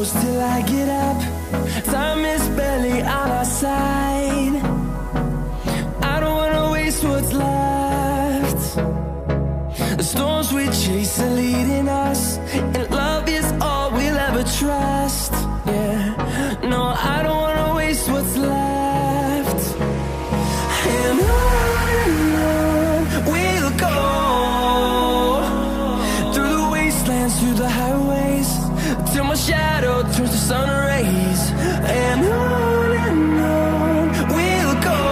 close till I get up. Time is barely on our side. I don't wanna waste what's left. The storms we chase are leading us, and love is all we'll ever trust. Yeah, no, I don't wanna waste what's left. And on we'll go, through the wastelands, through the highways, till my shadow turns to sun rays. And on we'll go,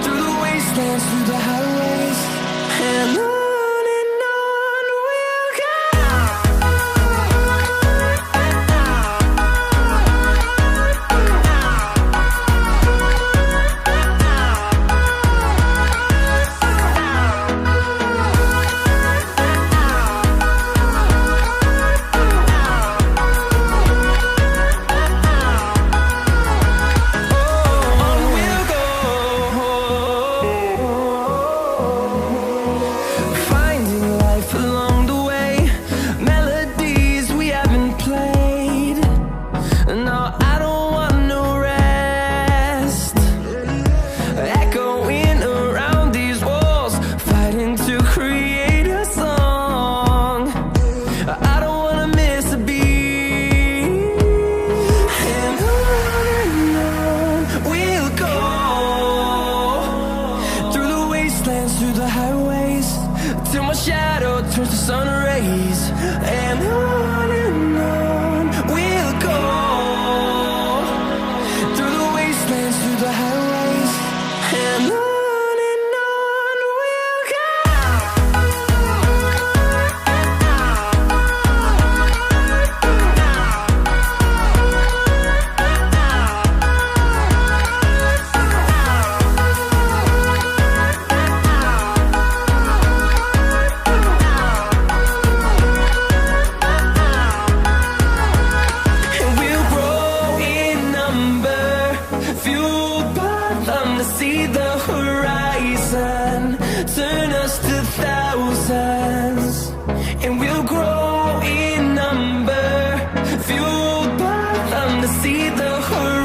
through the wastelands, through the highways, and on we'll go. Through the highways, till my shadow turns to sun rays. And on we'll go, through the wastelands, through the highways, and on we'll go. See the horizon, turn us to thousands, and we'll grow in number, fueled by them to see the horizon.